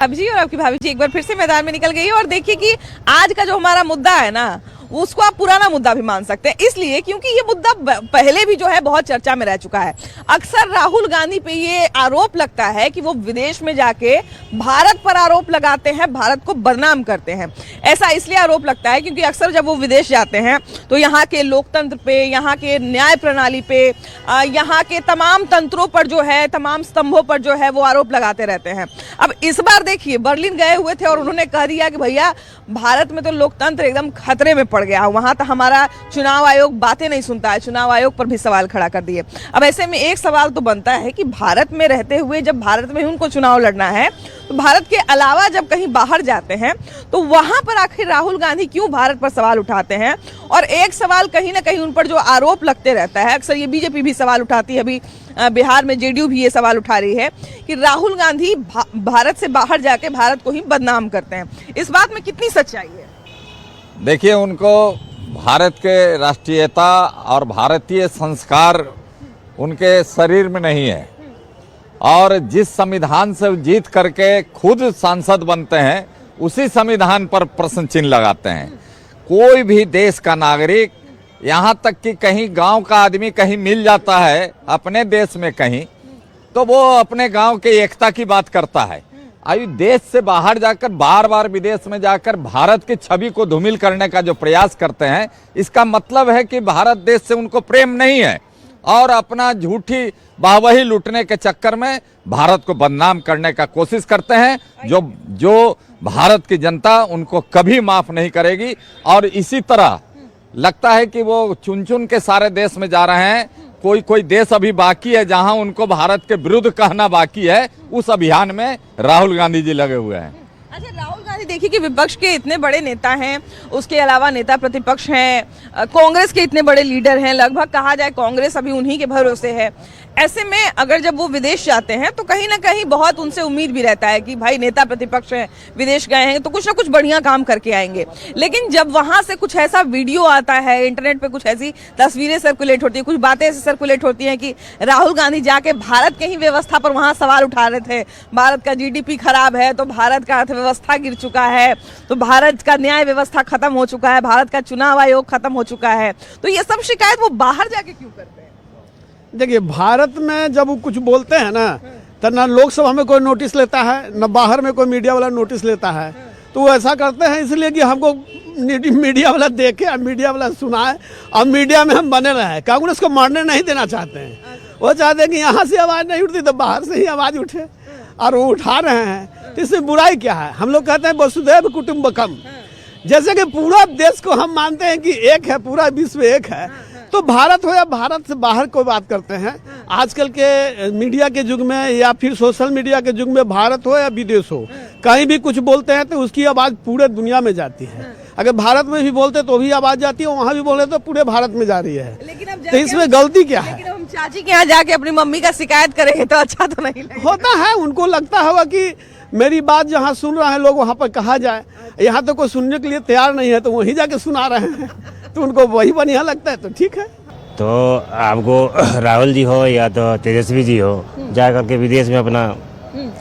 भाभी जी और आपकी भाभी जी एक बार फिर से मैदान में निकल गई है और देखिए कि आज का जो हमारा मुद्दा है ना उसको आप पुराना मुद्दा भी मान सकते हैं, इसलिए क्योंकि ये मुद्दा पहले भी जो है बहुत चर्चा में रह चुका है। अक्सर राहुल गांधी पे ये आरोप लगता है कि वो विदेश में जाके भारत पर आरोप लगाते हैं, भारत को बदनाम करते हैं। ऐसा इसलिए आरोप लगता है क्योंकि अक्सर जब वो विदेश जाते हैं तो यहाँ के लोकतंत्र पे, यहाँ के न्याय प्रणाली पे, यहाँ के तमाम तंत्रों पर जो है, तमाम स्तंभों पर जो है वो आरोप लगाते रहते हैं। अब इस बार देखिए बर्लिन गए हुए थे और उन्होंने कह दिया कि भैया भारत में तो लोकतंत्र एकदम खतरे में पड़ गया, वहां तो हमारा चुनाव आयोग बातें नहीं सुनता है, चुनाव आयोग पर भी सवाल खड़ा कर दिए। अब ऐसे में एक सवाल तो बनता है कि भारत में रहते हुए जब भारत में ही उनको चुनाव लड़ना है तो भारत के अलावा जब कहीं बाहर जाते हैं तो वहां पर आखिर राहुल गांधी क्यों भारत पर सवाल उठाते हैं। और एक सवाल कहीं ना कहीं उन पर जो आरोप लगते रहता है, अक्सर ये बीजेपी भी सवाल उठाती है, अभी बिहार में जेडीयू भी ये सवाल उठा रही है कि राहुल गांधी भारत से बाहर जाके भारत को ही बदनाम करते हैं। इस बात में कितनी सच्चाई है? देखिए, उनको भारत के राष्ट्रीयता और भारतीय संस्कार उनके शरीर में नहीं है और जिस संविधान से जीत करके खुद सांसद बनते हैं उसी संविधान पर प्रश्न चिन्ह लगाते हैं। कोई भी देश का नागरिक, यहाँ तक कि कहीं गांव का आदमी कहीं मिल जाता है अपने देश में कहीं, तो वो अपने गांव के एकता की बात करता है। अभी देश से बाहर जाकर, बार बार विदेश में जाकर भारत की छवि को धूमिल करने का जो प्रयास करते हैं, इसका मतलब है कि भारत देश से उनको प्रेम नहीं है और अपना झूठी वाहवाही लूटने के चक्कर में भारत को बदनाम करने का कोशिश करते हैं, जो भारत की जनता उनको कभी माफ नहीं करेगी। और इसी तरह लगता है कि वो चुन चुन के सारे देश में जा रहे हैं। कोई देश अभी बाकी है जहां उनको भारत के विरुद्ध कहना बाकी है, उस अभियान में राहुल गांधी जी लगे हुए हैं। अच्छा, राहुल गांधी देखिए कि विपक्ष के इतने बड़े नेता हैं, उसके अलावा नेता प्रतिपक्ष हैं, कांग्रेस के इतने बड़े लीडर हैं, लगभग कहा जाए कांग्रेस अभी उन्हीं के भरोसे है। ऐसे में अगर जब वो विदेश जाते हैं तो कहीं ना कहीं बहुत उनसे उम्मीद भी रहता है कि भाई नेता प्रतिपक्ष हैं, विदेश गए हैं तो कुछ ना कुछ बढ़िया काम करके आएंगे। लेकिन जब वहां से कुछ ऐसा वीडियो आता है, इंटरनेट पे कुछ ऐसी तस्वीरें सर्कुलेट होती है, कुछ बातें ऐसी सर्कुलेट होती हैं कि राहुल गांधी जाके भारत के ही व्यवस्था पर वहां सवाल उठा रहे थे, भारत का जीडीपी खराब है तो भारत का अर्थव्यवस्था गिर चुका है, तो भारत का न्याय व्यवस्था खत्म हो चुका है, भारत का चुनाव आयोग खत्म हो चुका है, तो ये सब शिकायत वो बाहर जाके क्यों करते हैं? देखिए, भारत में जब वो कुछ बोलते हैं ना तो ना लोकसभा में कोई नोटिस लेता है, ना बाहर में कोई मीडिया वाला नोटिस लेता है। तो वो ऐसा करते हैं इसलिए कि हमको मीडिया वाला देखे, मीडिया वाला सुनाए और मीडिया में हम बने रहे। कांग्रेस को मारने नहीं देना चाहते हैं, वो चाहते हैं कि यहाँ से आवाज़ नहीं उठती तो बाहर से ही आवाज़ उठे, और वो उठा रहे हैं। तो इससे बुराई क्या है? हम लोग कहते हैं वसुधैव कुटुम्बकम, जैसे कि पूरा देश को हम मानते हैं कि एक है, पूरा विश्व एक है। तो भारत हो या भारत से बाहर को बात करते हैं, आजकल के मीडिया के युग में या फिर सोशल मीडिया के युग में भारत हो या विदेश हो, कहीं भी कुछ बोलते हैं तो उसकी आवाज़ पूरे दुनिया में जाती है। अगर भारत में भी बोलते तो भी आवाज़ जाती है, वहाँ भी बोले तो पूरे भारत में जा रही है। तो इसमें गलती क्या है? लेकिन हम चाची के यहाँ जाके अपनी मम्मी का शिकायत करेंगे तो अच्छा तो नहीं लगेगा। होता है, उनको लगता होगा कि मेरी बात जहाँ सुन रहे हैं लोग वहाँ पर कहा जाए। यहाँ तो कोई सुनने के लिए तैयार नहीं है तो वहीं जाके सुना रहे हैं, तो उनको वही बढ़िया लगता है, तो ठीक है। तो आपको राहुल जी हो या तो तेजस्वी जी हो, जा करके विदेश में अपना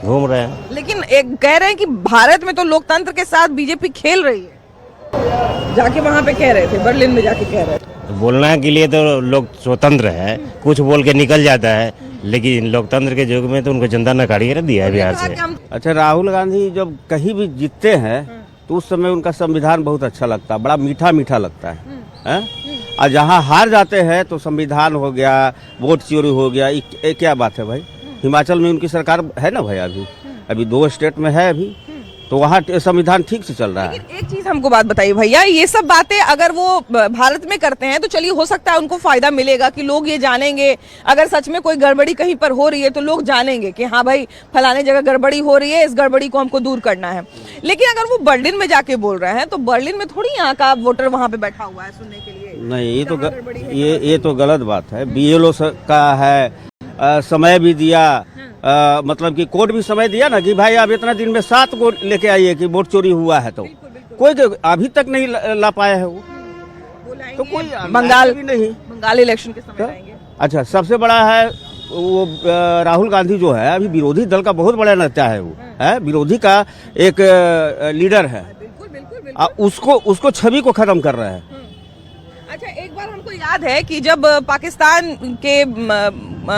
घूम रहे हैं। लेकिन एक कह रहे हैं कि भारत में तो लोकतंत्र के साथ बीजेपी खेल रही है, जाके वहाँ पे कह रहे थे, बर्लिन में जाके कह रहे थे। बोलने के लिए तो लोग स्वतंत्र है, कुछ बोल के निकल जाता है, लेकिन लोकतंत्र के युग में तो उनको जनता ने काढ़ी कर दिया है बिहार से। अच्छा, राहुल गांधी जब कहीं भी जीतते हैं तो उस समय उनका संविधान बहुत अच्छा लगता है, बड़ा मीठा मीठा लगता है। और जहाँ हार जाते हैं तो संविधान हो गया, वोट चोरी हो गया, ये क्या बात है भाई? हिमाचल में उनकी सरकार है ना भाई, अभी 2 स्टेट में है अभी, तो वहाँ संविधान ठीक से चल रहा है। एक चीज हमको बात बताइए भैया, ये सब बातें अगर वो भारत में करते हैं तो चलिए हो सकता है उनको फायदा मिलेगा कि लोग ये जानेंगे, अगर सच में कोई गड़बड़ी कहीं पर हो रही है तो लोग जानेंगे कि हाँ भाई फलाने जगह गड़बड़ी हो रही है, इस गड़बड़ी को हमको दूर करना है। लेकिन अगर वो बर्लिन में जाके बोल रहे हैं तो बर्लिन में थोड़ी यहाँ का वोटर वहाँ पे बैठा हुआ है सुनने के लिए। नहीं, ये तो गलत बात है। BLO का है, समय भी दिया, मतलब कि कोर्ट भी समय दिया ना कि भाई आप इतना दिन में 7 को लेके आइए कि वोट चोरी हुआ है, तो कोई अभी तक नहीं ला पाया है वो, तो कोई बंगाल भी नहीं। बंगाल इलेक्शन के समय आएंगे। अच्छा, सबसे बड़ा है वो राहुल गांधी जो है अभी विरोधी दल का बहुत बड़ा नेता है, वो है विरोधी का एक लीडर है। उसको छवि को खत्म कर रहा है। अच्छा, एक बार हमको याद है कि जब पाकिस्तान के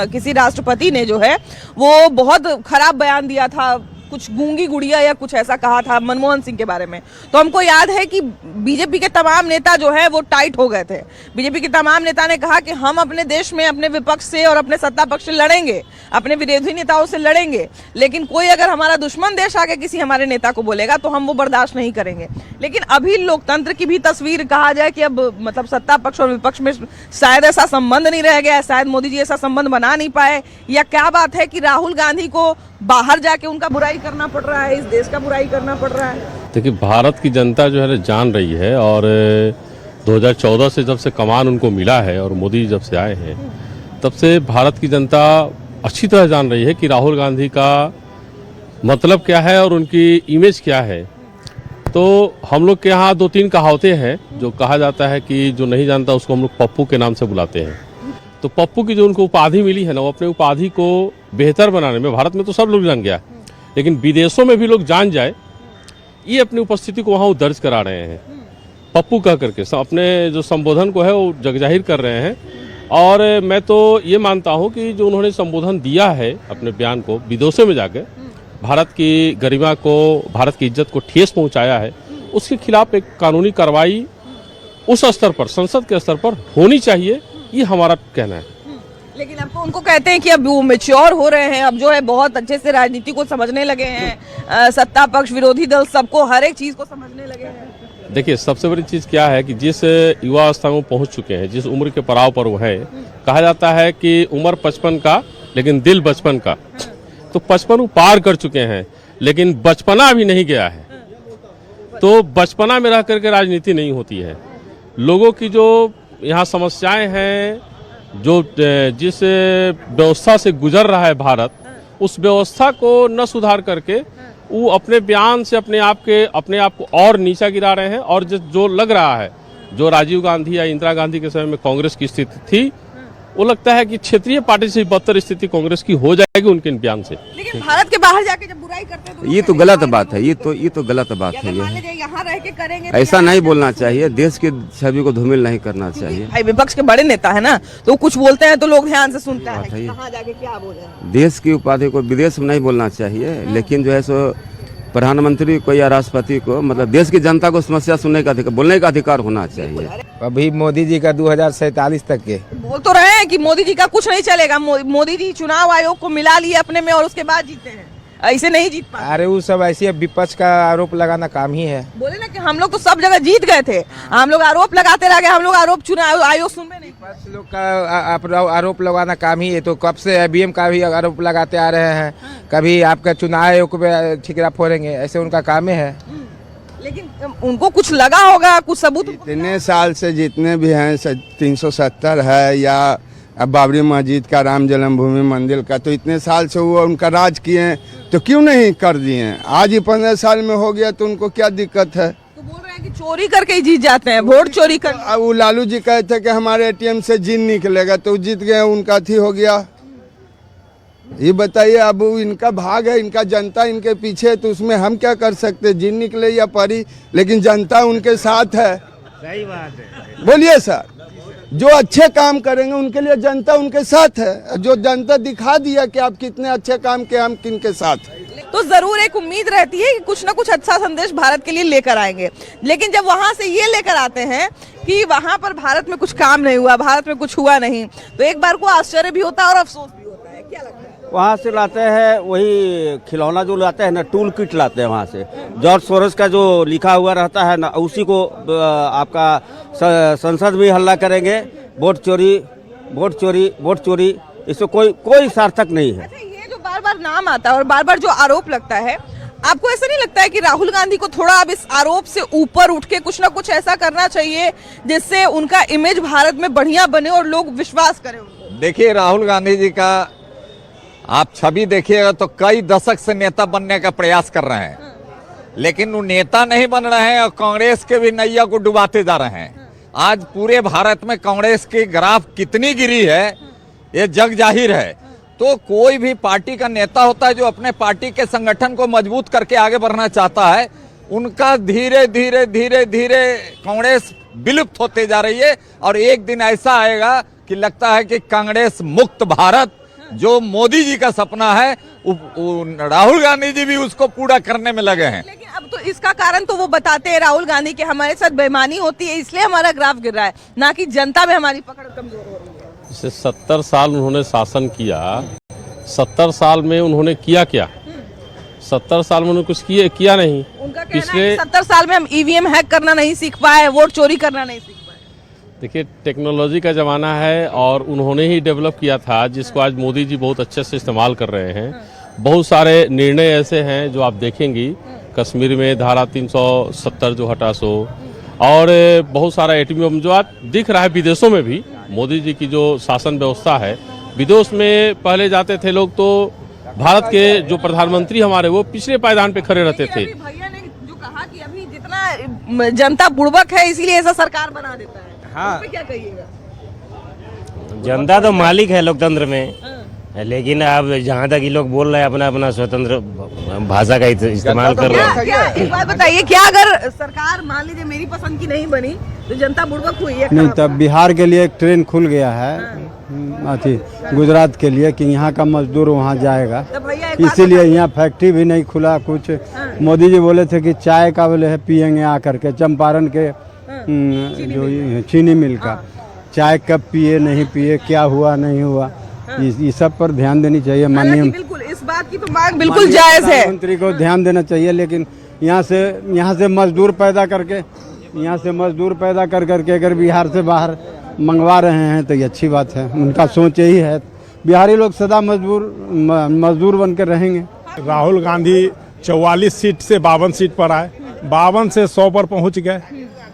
किसी राष्ट्रपति ने जो है वो बहुत खराब बयान दिया था, कुछ गूंगी गुड़िया या कुछ ऐसा कहा था मनमोहन सिंह के बारे में, तो हमको याद है कि बीजेपी के तमाम नेता जो है वो टाइट हो गए थे। बीजेपी के तमाम नेता ने कहा कि हम अपने देश में अपने विपक्ष से और अपने सत्ता पक्ष से लड़ेंगे, अपने विरोधी नेताओं से लड़ेंगे, लेकिन कोई अगर हमारा दुश्मन देश आके किसी हमारे नेता को बोलेगा तो हम वो बर्दाश्त नहीं करेंगे। लेकिन अभी लोकतंत्र की भी तस्वीर कहा जाए कि अब मतलब सत्ता पक्ष और विपक्ष में शायद ऐसा संबंध नहीं रह गया, शायद मोदी जी ऐसा संबंध बना नहीं पाए, या क्या बात है कि राहुल गांधी को बाहर जाके उनका बुराई करना पड़ रहा है, इस देश का बुराई करना पड़ रहा है? देखिए, भारत की जनता जो है जान रही है, और 2014 से जब से कमान उनको मिला है और मोदी जब से आए हैं तब से भारत की जनता अच्छी तरह जान रही है कि राहुल गांधी का मतलब क्या है और उनकी इमेज क्या है। तो हम लोग के यहाँ 2-3 कहावतें हैं जो कहा जाता है कि जो नहीं जानता उसको हम लोग पप्पू के नाम से बुलाते हैं। तो पप्पू की जो उनको उपाधि मिली है ना, वो अपने उपाधि को बेहतर बनाने में, भारत में तो सब लोग जान गया, लेकिन विदेशों में भी लोग जान जाए, ये अपनी उपस्थिति को वहाँ दर्ज करा रहे हैं पप्पू कह करके, अपने जो संबोधन को है वो जगजाहिर कर रहे हैं। और मैं तो ये मानता हूँ कि जो उन्होंने संबोधन दिया है अपने बयान को विदेशों में जाकर, भारत की गरिमा को, भारत की इज्जत को ठेस पहुँचाया है, उसके खिलाफ एक कानूनी कार्रवाई उस स्तर पर, संसद के स्तर पर होनी चाहिए, ये हमारा कहना है। लेकिन आपको उनको कहते हैं कि अब वो मैच्योर हो रहे हैं, अब जो है बहुत अच्छे से राजनीति को समझने लगे हैं, सत्ता पक्ष विरोधी दल सबको हर एक चीज को समझने लगे हैं। देखिए, सबसे बड़ी चीज क्या है कि जिस युवा अवस्था में पहुंच चुके हैं, जिस उम्र के पड़ाव पर वो है, कहा जाता है कि उम्र 55 का लेकिन दिल बचपन का। तो 55 वो पार कर चुके हैं, लेकिन बचपना अभी नहीं गया है। तो बचपना में रह करके राजनीति नहीं होती है। लोगों की जो यहाँ समस्याएं हैं, जो जिस व्यवस्था से गुजर रहा है भारत, उस व्यवस्था को न सुधार करके वो अपने बयान से अपने आप को और नीचा गिरा रहे हैं। और जो लग रहा है, जो राजीव गांधी या इंदिरा गांधी के समय में कांग्रेस की स्थिति थी, वो लगता है कि क्षेत्रीय पार्टी से बदतर स्थिति कांग्रेस की हो जाएगी उनके बयान से। लेकिन भारत के बाहर जाके जब बुराई करते हैं तो ये तो गलत बात है, ये तो गलत बात है। मान लीजिए यहाँ रह के करेंगे, ऐसा नहीं बोलना चाहिए, देश की छवि को धूमिल नहीं करना चाहिए। भाई विपक्ष के बड़े नेता है ना, तो कुछ बोलते हैं तो लोग ध्यान से सुनते हैं, कहाँ जाके क्या बोले। देश की उपाधि को विदेश में नहीं बोलना चाहिए, लेकिन जो है सो प्रधानमंत्री को या राष्ट्रपति को, मतलब देश की जनता को समस्या सुनने का अधिकार, बोलने का अधिकार होना चाहिए। अभी मोदी जी का 2047 तक के बोल तो रहे हैं कि मोदी जी का कुछ नहीं चलेगा, मोदी जी चुनाव आयोग को मिला लिए अपने में और उसके बाद जीते हैं, ऐसे नहीं जीत पाए। अरे वो सब ऐसे विपक्ष का आरोप लगाना काम ही है। बोले ना कि हम लोग तो सब जगह जीत गए थे, हम लोग आरोप लगाते रह गए, हम लोग आरोप चुनाव आयोग सुनते नहीं। विपक्ष लोग का आरोप लगाना काम ही है। तो कब से IBM का भी आरोप लगाते आ रहे हैं, कभी आपका चुनाव आयोग पे ठिकरा फोड़ेंगे, ऐसे उनका काम है। लेकिन उनको कुछ लगा होगा, कुछ सबूत। इतने साल से जितने भी हैं 370 है, या अब बाबरी मस्जिद का, राम जन्मभूमि मंदिर का, तो इतने साल से वो उनका राज किए, तो क्यों नहीं कर दिए? आज ही 15 साल में हो गया, तो उनको क्या दिक्कत है? तो बोल रहे हैं कि चोरी करके ही जीत जाते हैं, वोट चोरी कर। अब वो लालू जी कहे थे कि हमारे ATM से जिन निकलेगा, तो जीत गए, उनका थी हो गया। ये बताइए, अब इनका भाग है, इनका जनता इनके पीछे, तो उसमें हम क्या कर सकते? जिन निकले या परी, लेकिन जनता उनके साथ है। सही बात है। बोलिए सर, जो अच्छे काम करेंगे उनके लिए जनता उनके साथ है। जो जनता दिखा दिया कि आप कितने अच्छे काम किए, हम किनके साथ। तो जरूर एक उम्मीद रहती है कि कुछ ना कुछ अच्छा संदेश भारत के लिए लेकर आएंगे, लेकिन जब वहां से ये लेकर आते हैं कि वहां पर भारत में कुछ काम नहीं हुआ, भारत में कुछ हुआ नहीं, तो एक बार को आश्चर्य भी होता है और अफसोस भी होता है। क्या लगता है? वहाँ से लाते हैं वही खिलौना जो लाते हैं ना, टूल किट लाते हैं वहाँ से। जॉर्ज सोरोस का जो लिखा हुआ रहता है ना, उसी को आपका संसद में हल्ला करेंगे, वोट चोरी, वोट चोरी, वोट चोरी। इससे कोई सार्थक नहीं है। अच्छा, ये जो बार बार नाम आता है और बार बार जो आरोप लगता है, आपको ऐसा नहीं लगता है कि राहुल गांधी को थोड़ा अब इस आरोप से ऊपर उठ के कुछ ना कुछ ऐसा करना चाहिए जिससे उनका इमेज भारत में बढ़िया बने और लोग विश्वास करें उनको? देखिए, राहुल गांधी जी का आप छवि देखिएगा तो कई दशक से नेता बनने का प्रयास कर रहे हैं, लेकिन वो नेता नहीं बन रहे हैं और कांग्रेस के भी नैया को डुबाते जा रहे हैं। आज पूरे भारत में कांग्रेस की ग्राफ कितनी गिरी है, ये जग जाहिर है। तो कोई भी पार्टी का नेता होता है जो अपने पार्टी के संगठन को मजबूत करके आगे बढ़ना चाहता है, उनका धीरे धीरे धीरे धीरे कांग्रेस विलुप्त होते जा रही है। और एक दिन ऐसा आएगा कि लगता है कि कांग्रेस मुक्त भारत जो मोदी जी का सपना है, राहुल गांधी जी भी उसको पूरा करने में लगे हैं। लेकिन अब तो इसका कारण तो वो बताते हैं राहुल गांधी के हमारे साथ बेईमानी होती है इसलिए हमारा ग्राफ गिर रहा है, ना कि जनता में हमारी पकड़ कमजोर हो रही है। जैसे 70 साल उन्होंने शासन किया, 70 साल में उन्होंने किया क्या? 70 साल में उन्होंने कुछ किया नहीं। उनका कहना है कि 70 साल में हम ईवीएम हैक करना नहीं सीख पाए, वोट चोरी करना नहीं सीख पाए। देखिए, टेक्नोलॉजी का ज़माना है और उन्होंने ही डेवलप किया था, जिसको आज मोदी जी बहुत अच्छे से इस्तेमाल कर रहे हैं। बहुत सारे निर्णय ऐसे हैं जो आप देखेंगी, कश्मीर में धारा 370 जो हटा सो, और बहुत सारा एटमी बम जो आज दिख रहा है विदेशों में भी। मोदी जी की जो शासन व्यवस्था है, विदेश में पहले जाते थे लोग तो भारत के जो प्रधानमंत्री हमारे वो पिछले पायदान पे खड़े रहते थे। भैया ने जो कहा कि अभी जितना जनता बुड़बक है इसीलिए ऐसा सरकार बना देता है, हाँ। उस पे क्या कहिएगा? जनता तो मालिक है लोकतंत्र में, लेकिन अब जहाँ तक ये लोग बोल रहे हैं अपना अपना स्वतंत्र भाषा का इस्तेमाल कर रहे हैं। क्या एक बात बताइए, क्या अगर सरकार मान लीजिए मेरी पसंद की नहीं बनी तो जनता बुड़बक हुई है? नहीं, तब बिहार के लिए एक ट्रेन खुल गया है अथी गुजरात के लिए कि यहाँ का मजदूर वहाँ जाएगा, तो भैया एक बात इसीलिए यहाँ फैक्ट्री भी नहीं खुला कुछ। मोदी जी बोले थे कि चाय का बोले है पियेंगे आकर के, चंपारण के जो चीनी मिल का चाय कब पिए नहीं पिए, क्या हुआ नहीं हुआ, इस सब पर ध्यान देनी चाहिए। माननीय बिल्कुल इस बात की तो मांग बिल्कुल जायज है, मंत्री को ध्यान देना चाहिए। लेकिन यहाँ से मजदूर पैदा करके अगर बिहार से बाहर मंगवा रहे हैं तो ये अच्छी बात है। उनका सोच यही है, बिहारी लोग सदा मजदूर बनकर रहेंगे। राहुल गांधी 44 सीट से 52 सीट पर आए, 52 से 100 पर पहुंच गए,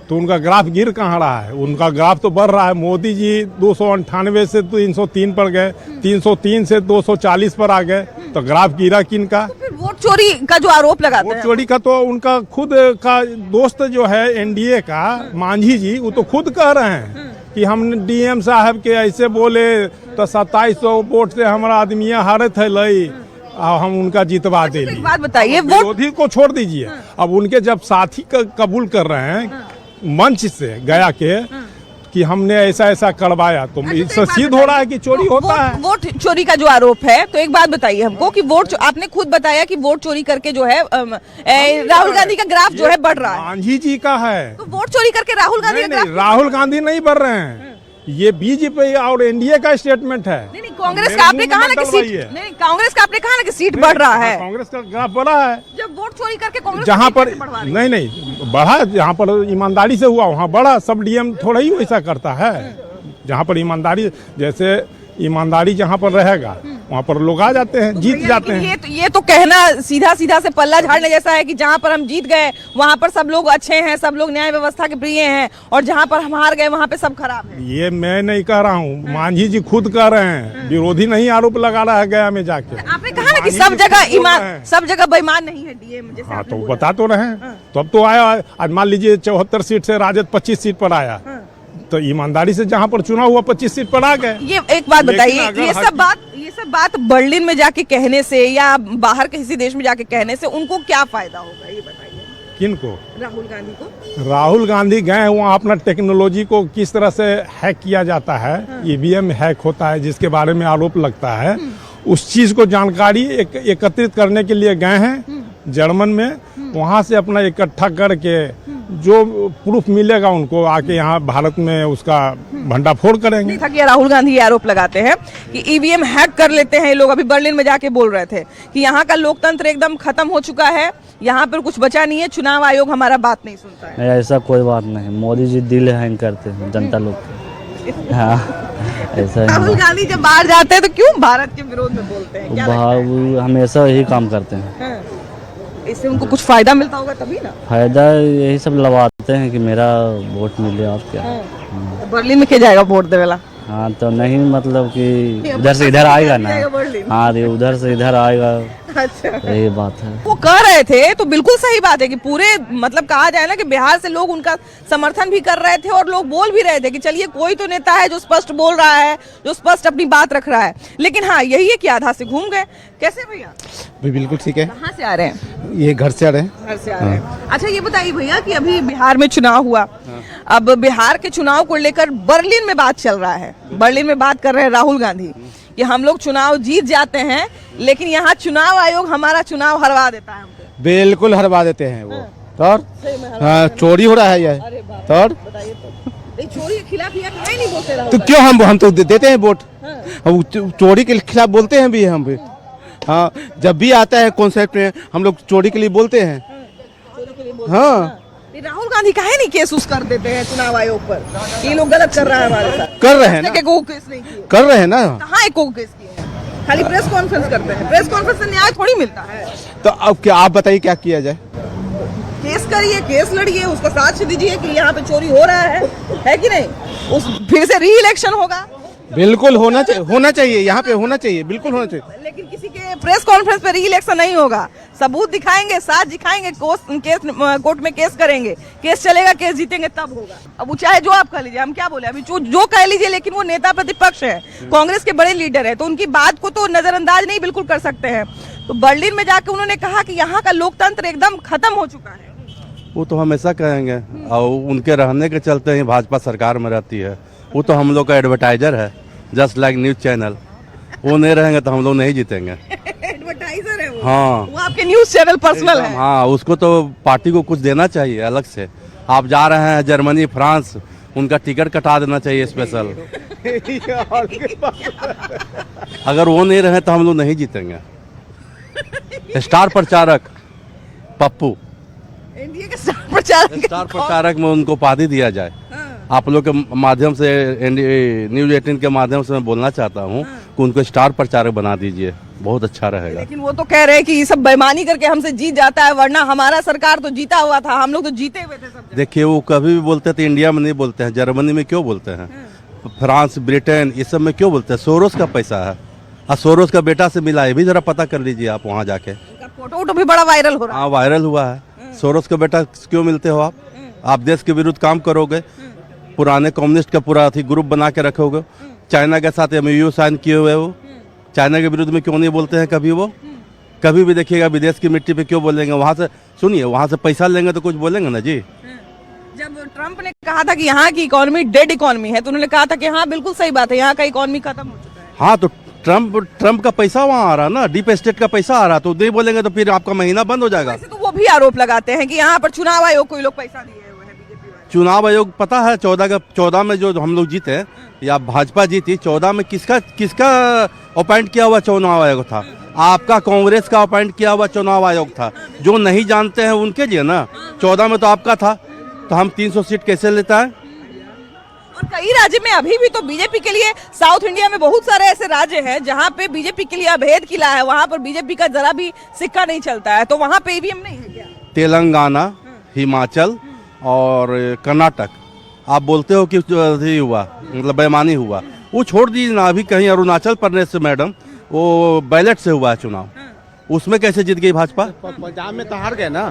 तो उनका ग्राफ गिर कहाँ रहा है? उनका ग्राफ तो बढ़ रहा है। मोदी जी 298 से 303 पर गए, 303 से 240 पर आ गए, तो ग्राफ गिरा किनका? फिर वोट चोरी का जो आरोप लगाते हैं, वोट चोरी का तो उनका खुद का दोस्त जो है एनडीए का मांझी जी, वो तो खुद कह रहे हैं कि हम डीएम साहब के ऐसे बोले तो 2700 वोट से हमारा आदमी हारत है लई, हम उनका जितवा दे ली। बात बताइए, विरोधी को छोड़ दीजिए, अब उनके जब साथी कबूल कर रहे हैं मंच से गया के कि हमने ऐसा करवाया, तो इससे सिद्ध हो रहा है कि चोरी होता है। वोट चोरी का जो आरोप है, तो एक बात बताइए हमको कि आपने खुद बताया कि वोट चोरी करके जो है राहुल गांधी का ग्राफ जो है बढ़ रहा है। मांझी जी का है, तो वोट चोरी करके राहुल गांधी का ग्राफ? राहुल गांधी नहीं बढ़ रहे हैं, ये बीजेपी और एनडीए का स्टेटमेंट है। नहीं, कांग्रेस का आपने कहा ना कि सीट, नहीं कांग्रेस का आपने कहा ना कि सीट बढ़ रहा है। कांग्रेस का ग्राफ बढ़ा है। जब वोट चोरी करके कांग्रेस जहाँ पर नहीं बढ़ा, जहाँ पर ईमानदारी से हुआ वहाँ बढ़ा। सब डीएम थोड़ा ही वैसा करता है। जहाँ पर ईमानदारी, जैसे ईमानदारी जहाँ पर रहेगा वहाँ पर लोग आ जाते हैं, जीत जाते हैं। ये तो कहना सीधा से पल्ला झाड़ने जैसा है कि जहाँ पर हम जीत गए वहाँ पर सब लोग अच्छे हैं, सब लोग न्याय व्यवस्था के प्रिय हैं, और जहाँ पर हम हार गए वहाँ पे सब खराब है। ये मैं नहीं कह रहा हूँ, मांझी जी खुद कह रहे हैं, विरोधी नहीं आरोप लगा रहा है गया में जाके। आपने कहा ना कि सब जगह बेईमान नहीं है डीएम, जैसे हाँ, तो बता तो रहे हैं। तो अब तो आया, आज मान लीजिए 74 सीट से राजद 25 सीट पर आया, तो ईमानदारी से जहाँ पर चुनाव हुआ 25 सीट पर आ गए। ये एक बात बताइए, ये सब बात बर्लिन में जाके कहने से या बाहर किसी देश में जाके कहने से उनको क्या फायदा होगा, ये बताइए। किनको? राहुल गांधी को। राहुल गांधी गए वहाँ अपना टेक्नोलॉजी को किस तरह से हैक किया जाता है, ईवीएम हैक होता है जिसके बारे में आरोप लगता है, उस चीज को जानकारी एकत्रित करने के लिए गए हैं जर्मन में। वहाँ से अपना इकट्ठा करके जो प्रूफ मिलेगा उनको आके यहाँ भारत में उसका भंडाफोड़ करेंगे। था कि राहुल गांधी ये आरोप लगाते हैं कि ईवीएम हैक कर लेते हैं लोग। अभी बर्लिन में जाके बोल रहे थे कि यहाँ का लोकतंत्र एकदम खत्म हो चुका है, यहाँ पर कुछ बचा नहीं है, चुनाव आयोग हमारा बात नहीं सुनता है। ऐसा कोई बात नहीं, मोदी जी दिल हैंग करते हैं जनता लोग। हाँ, ऐसा राहुल गांधी जब बाहर जाते हैं तो क्यों भारत के विरोध में बोलते हैं? वो हमेशा यही काम करते हैं। इससे उनको कुछ फायदा मिलता होगा तभी ना। फायदा यही सब लवाते हैं कि मेरा वोट मिले, आप क्या। तो बर्लिन में क्या जाएगा वोट दे वाला? हाँ, तो नहीं मतलब कि उधर से इधर आएगा ना। हाँ, उधर से इधर आएगा। अच्छा, ये बात है। वो कह रहे थे तो बिल्कुल सही बात है कि पूरे मतलब कहा जाए ना कि बिहार से लोग उनका समर्थन भी कर रहे थे और लोग बोल भी रहे थे कि चलिए कोई तो नेता है जो स्पष्ट बोल रहा है, जो स्पष्ट अपनी बात रख रहा है। लेकिन हाँ यही है कि आधा से घूम गए। कैसे भैया? बिल्कुल ठीक है। कहाँ से आ रहे हैं? ये घर से आ रहे हैं। घर से आ रहे हैं। अच्छा ये बताइए भैया कि अभी बिहार में चुनाव हुआ, अब बिहार के चुनाव को लेकर बर्लिन में बात चल रहा है। बर्लिन में बात कर रहे हैं राहुल गांधी कि हम लोग चुनाव जीत जाते हैं लेकिन यहाँ चुनाव आयोग हमारा चुनाव हरवा देता है हमको। बिल्कुल हरवा देते हैं वो। और चोरी हो रहा है ये। और चोरी के खिलाफ नहीं बोलते राहुल तो क्यों हम तो देते हैं वोट। हम चोरी के खिलाफ बोलते हैं भी हम भी। हाँ जब भी आता है कॉन्सेप्ट में हम लोग चोरी के लिए बोलते हैं। हाँ राहुल गांधी काहे नहीं केस उस कर देते हैं चुनाव आयोग पर कि ये लोग गलत कर रहा है हमारे साथ? कर रहे हैं ना, केस नहीं किए। कर रहे हैं ना। कहाँ एक को केस किए हैं? खाली प्रेस कॉन्फ्रेंस करते हैं। प्रेस कॉन्फ्रेंस से न्याय थोड़ी मिलता है। तो अब क्या आप बताइए क्या किया जाए? केस करिए, केस लड़िए, उसका साक्ष्य दीजिए कि यहाँ पे चोरी हो रहा है कि नहीं। उस फिर से री इलेक्शन होगा। बिल्कुल होना चाहिए यहाँ पे होना चाहिए, बिल्कुल होना चाहिए। लेकिन किसी के प्रेस कॉन्फ्रेंस पे री इलेक्शन नहीं होगा। सबूत दिखाएंगे, साथ दिखाएंगे, कोर्ट में केस करेंगे, केस चलेगा, केस जीतेंगे तब होगा। अब वो चाहे जो आप कह लीजिए, हम क्या बोले, अभी जो कह लीजिए, लेकिन वो नेता प्रतिपक्ष है, कांग्रेस के बड़े लीडर है, तो उनकी बात को तो नजरअंदाज नहीं बिल्कुल कर सकते हैं। तो बर्लिन में जाके उन्होंने कहा कि यहाँ का लोकतंत्र एकदम खत्म हो चुका है। वो तो हमेशा कहेंगे और उनके रहने के चलते ही भाजपा सरकार में रहती है। वो तो हम लोग का एडवर्टाइजर है, जस्ट लाइक न्यूज चैनल। वो नहीं रहेंगे तो हम लोग नहीं जीतेंगे। एडवर्टाइजर है वो। हाँ वो आपके न्यूज चैनल पर्सनल है। हाँ उसको तो पार्टी को कुछ देना चाहिए अलग से। आप जा रहे हैं जर्मनी, फ्रांस, उनका टिकट कटा देना चाहिए स्पेशल। अगर वो नहीं रहे तो हम लोग नहीं जीतेंगे। स्टार प्रचारक पप्पू, इंडिया के स्टार प्रचारक में उनको उपाधि दिया जाए। आप लोग के माध्यम से, न्यूज 18 के माध्यम से मैं बोलना चाहता हूँ कि उनको स्टार प्रचारक बना दीजिए, बहुत अच्छा रहेगा। लेकिन वो तो कह रहे हैं कि ये सब बेईमानी करके हमसे जीत जाता है, वरना हमारा सरकार तो जीता हुआ था, हम लोग तो जीते हुए थे सब। देखिए वो कभी भी बोलते थे इंडिया में नहीं बोलते हैं, जर्मनी में क्यों बोलते हैं, फ्रांस, ब्रिटेन, इस सब में क्यों बोलते हैं? सोरोस का पैसा है और सोरोस का बेटा से मिला है, भी जरा पता कर लीजिए आप वहाँ जाके। फोटो भी बड़ा वायरल हो रहा है। हाँ वायरल हुआ है। सोरोस का बेटा क्यों मिलते हो आप देश के विरुद्ध काम करोगे, पुराने कम्युनिस्ट का पूरा ग्रुप बना के रखोगे, चाइना के साथ MOU साइन किए हुए वो, चाइना के विरुद्ध में क्यों नहीं बोलते हैं कभी? वो कभी भी देखिएगा विदेश की मिट्टी पे क्यों बोलेंगे? वहाँ से सुनिए, वहाँ से पैसा लेंगे तो कुछ बोलेंगे ना जी। जब ट्रम्प ने कहा था कि यहाँ की इकोनॉमी डेड इकोनॉमी है, तो उन्होंने कहा था कि हाँ बिल्कुल सही बात है, यहाँ का इकोनॉमी खत्म हो चुका है। हाँ तो ट्रम्प का पैसा वहाँ आ रहा ना, डीप स्टेट का पैसा आ रहा, तो नहीं बोलेंगे तो फिर आपका महीना बंद हो जाएगा। वैसे तो वो भी आरोप लगाते हैं कि यहाँ पर चुनाव आयोग को ही लोग पैसा दिए हुए हैं, बीजेपी वाले। चुनाव आयोग पता है 14 में जो हम लोग जीते या भाजपा जीती, 14 में किसका अपॉइंट किया हुआ चुनाव आयोग था? आपका कांग्रेस का अपॉइंट किया हुआ चुनाव आयोग था। जो नहीं जानते हैं उनके लिए ना, 14 में तो आपका था, तो हम 300 सीट कैसे लेता है? और कई राज्य में अभी भी तो बीजेपी के लिए, साउथ इंडिया में बहुत सारे ऐसे राज्य हैं जहाँ पे बीजेपी के लिए अभेद किला है, वहाँ पर बीजेपी का जरा भी सिक्का नहीं चलता है, तो वहाँ पे ईवीएम नहीं है क्या? तेलंगाना, हिमाचल और कर्नाटक। आप बोलते हो कि हुआ मतलब बेईमानी हुआ, वो छोड़ दीजिए ना। अभी कहीं अरुणाचल प्रदेश से मैडम वो बैलेट से हुआ है चुनाव, उसमें कैसे जीत गई भाजपा? पंजाब में तो हार गए ना।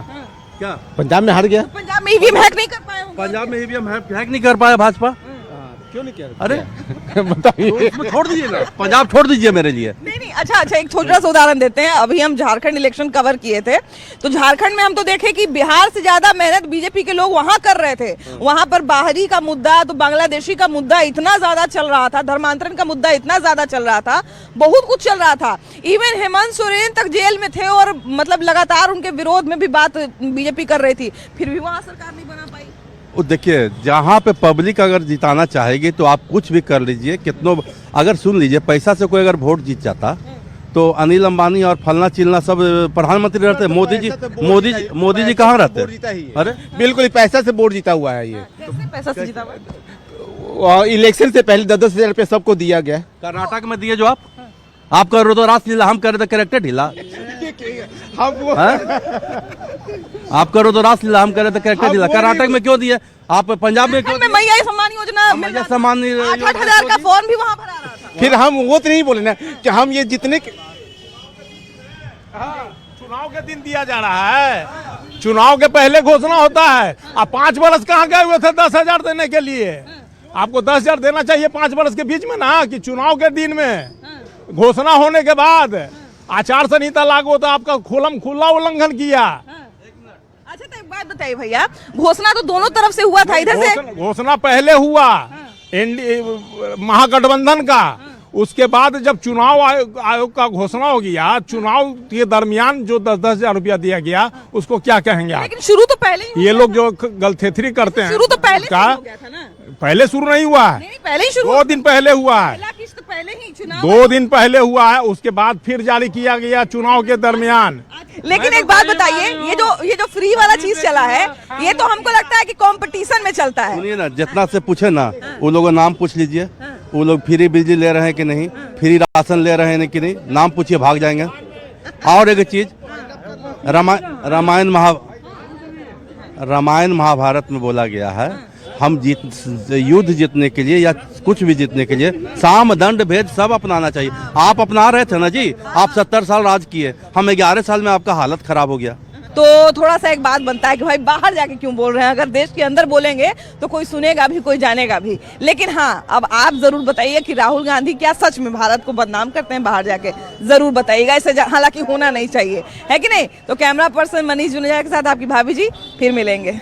क्या पंजाब में हार गया? पंजाब में ईवीएम हैक नहीं कर पाए होंगे। पंजाब में ईवीएम हैक नहीं कर पाया भाजपा? क्यों नहीं किया? अरे बताइए। तो उसमें छोड़ दीजिए ना, पंजाब छोड़ दीजिए मेरे लिए। नहीं अच्छा एक छोटा सा उदाहरण देते हैं। अभी हम झारखंड इलेक्शन कवर किए थे, तो झारखंड में हम तो देखे कि बिहार से ज्यादा मेहनत बीजेपी के लोग वहां कर रहे थे। वहां पर बाहरी का मुद्दा, तो बांग्लादेशी का मुद्दा इतना ज्यादा चल रहा था, धर्मांतरण का मुद्दा इतना ज्यादा चल रहा था, बहुत कुछ चल रहा था। इवन हेमंत सोरेन तक जेल में थे और मतलब लगातार उनके विरोध में भी बात बीजेपी कर रही थी, फिर भी वहां सरकार नहीं बना पाई। देखिए जहाँ पे पब्लिक अगर जिताना चाहेगी तो आप कुछ भी कर लीजिए, कितनों अगर सुन लीजिए, पैसा से कोई अगर वोट जीत जाता तो अनिल अंबानी और फलना चिलना सब प्रधानमंत्री रहते। मोदी जी कहाँ रहते? अरे बिल्कुल पैसा से वोट जीता हुआ है ये। कैसे पैसा से जीता हुआ? इलेक्शन से पहले 10-10 हजार रुपये सबको दिया गया। कर्नाटक में दिए जो आप कर रहे हो तो रासलीला, हम कर रहे थे करेक्टर ढीला। आप करो तो रासलीला, हम कर रहे थे करेक्टर ढीला। कर्नाटक में क्यों दिए? आप पंजाब में क्यों? मैया सम्मान योजना, सम्मान 8,000 का फॉर्म भी वहाँ भरा रहा था। फिर हम वो तो नहीं बोले ना कि हम ये जितने चुनाव के दिन दिया जा रहा है, चुनाव के पहले घोषणा होता है। आप 5 वर्ष कहाँ गए हुए थे 10,000 देने के लिए? आपको 10,000 देना चाहिए 5 वर्ष के बीच में ना, कि चुनाव के दिन में घोषणा होने के बाद आचार संहिता लागू होता, आपका खुला उल्लंघन किया। अच्छा तो एक बात बताइए भैया, घोषणा तो दोनों तरफ से हुआ था, इधर से घोषणा पहले हुआ महागठबंधन का, उसके बाद जब चुनाव आयोग का घोषणा हो गया, चुनाव के दरमियान जो 10,000 रुपया दिया गया उसको क्या कहेंगे आप? लेकिन शुरू तो पहले ही ये लोग जो गलथेथरी करते हैं, शुरू तो पहले का हो गया था ना? पहले शुरू नहीं हुआ है, नहीं पहले ही शुरू, 2 दिन पहले हुआ है, पहला किस्त पहले ही चुनाव 2 दिन पहले हुआ है, उसके बाद फिर जारी किया गया चुनाव के दरमियान। लेकिन एक बात बताइए, ये जो फ्री वाला चीज चला है, ये तो हमको लगता है कि कंपटीशन में चलता है। सुनिए ना, जितना से पूछे ना वो लोगों नाम पूछ लीजिए, वो लोग फ्री बिजली ले रहे हैं कि नहीं, फ्री राशन ले रहे हैं कि नहीं, नाम पूछिए भाग जाएंगे। और एक चीज, रामायण महाभारत में बोला गया है, हम युद्ध जीतने के लिए या कुछ भी जीतने के लिए साम दंड भेद सब अपनाना चाहिए। आप अपना रहे थे ना जी, आप 70 साल राज किए, हम 11 साल में आपका हालत खराब हो गया। तो थोड़ा सा एक बात बनता है कि भाई बाहर जाके क्यों बोल रहे हैं, अगर देश के अंदर बोलेंगे तो कोई सुनेगा भी, कोई जानेगा भी। लेकिन हाँ, अब आप जरूर बताइए कि राहुल गांधी क्या सच में भारत को बदनाम करते हैं? बाहर जाके जरूर बताइएगा, ऐसे हालांकि होना नहीं चाहिए, है कि नहीं? तो कैमरा पर्सन मनीष जुनेजा के साथ आपकी भाभी जी, फिर मिलेंगे।